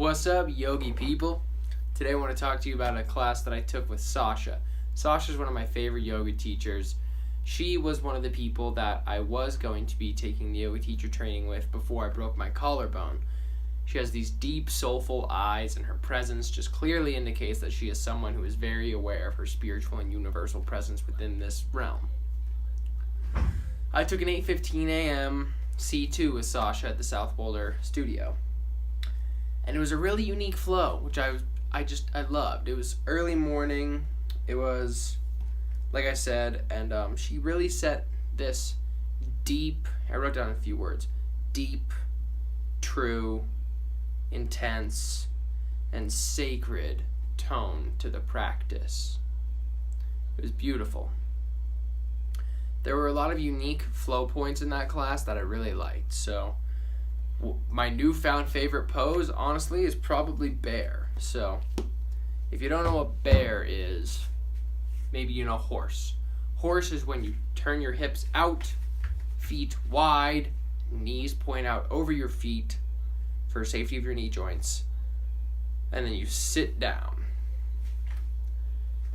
What's up, yogi people? Today I want to talk to you about a class that I took with Sasha. Sasha's one of my favorite yoga teachers. She was one of the people that I was going to be taking the yoga teacher training with before I broke my collarbone. She has these deep, soulful eyes, and her presence just clearly indicates that she is someone who is very aware of her spiritual and universal presence within this realm. I took an 8:15 a.m. C2 with Sasha at the South Boulder studio. And it was a really unique flow, which I loved. It was early morning. It was, like I said, and she really set this deep, I wrote down a few words, deep, true, intense, and sacred tone to the practice. It was beautiful. There were a lot of unique flow points in that class that I really liked. So my newfound favorite pose, honestly, is probably bear. So if you don't know what bear is, maybe you know horse. Horse is when you turn your hips out, feet wide, knees point out over your feet for safety of your knee joints, and then you sit down.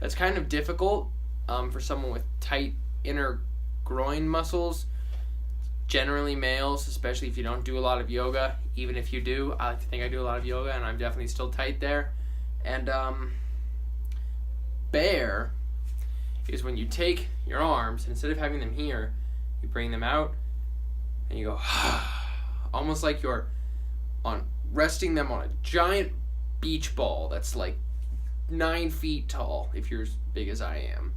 That's kind of difficult for someone with tight inner groin muscles. Generally males, especially if you don't do a lot of yoga. Even if you do, I like to think I do a lot of yoga, and I'm definitely still tight there. And bear is when you take your arms, and instead of having them here, you bring them out, and you go, almost like you're resting them on a giant beach ball that's like 9 feet tall, if you're as big as I am.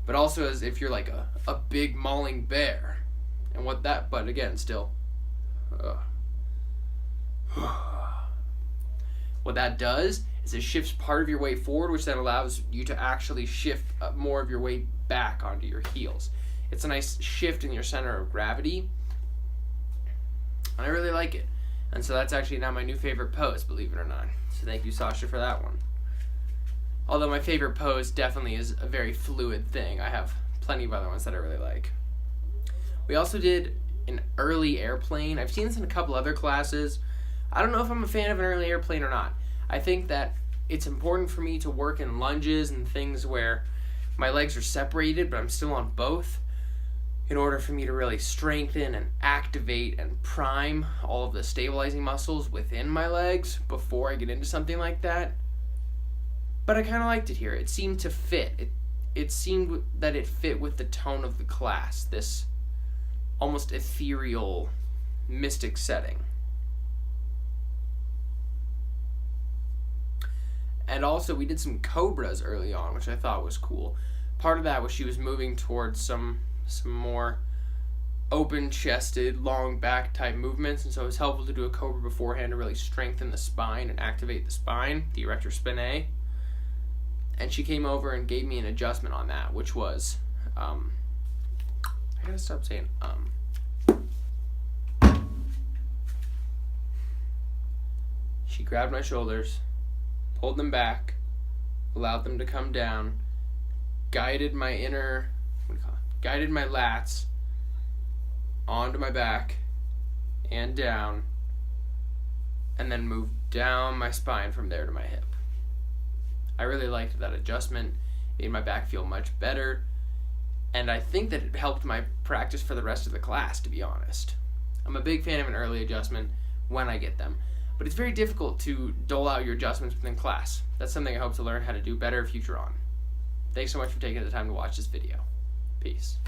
But also as if you're like a big mauling bear. And but again, still. What that does is it shifts part of your weight forward, which then allows you to actually shift more of your weight back onto your heels. It's a nice shift in your center of gravity. And I really like it. And so that's actually now my new favorite pose, believe it or not. So thank you, Sasha, for that one. Although my favorite pose definitely is a very fluid thing. I have plenty of other ones that I really like. We also did an early airplane. I've seen this in a couple other classes. I don't know if I'm a fan of an early airplane or not. I think that it's important for me to work in lunges and things where my legs are separated, but I'm still on both, in order for me to really strengthen and activate and prime all of the stabilizing muscles within my legs before I get into something like that. But I kind of liked it here. It seemed to fit. It seemed that it fit with the tone of the class, this almost ethereal, mystic setting. And also, we did some cobras early on, which I thought was cool. Part of that was she was moving towards some more open-chested, long back type movements, and so it was helpful to do a cobra beforehand to really strengthen the spine and activate the spine, the erector spinae. And she came over and gave me an adjustment on that, which was, I gotta stop saying, She grabbed my shoulders, pulled them back, allowed them to come down, guided my lats onto my back and down, and then moved down my spine from there to my hip. I really liked that adjustment. It made my back feel much better, and I think that it helped my practice for the rest of the class, to be honest. I'm a big fan of an early adjustment when I get them, but it's very difficult to dole out your adjustments within class. That's something I hope to learn how to do better future on. Thanks so much for taking the time to watch this video. Peace.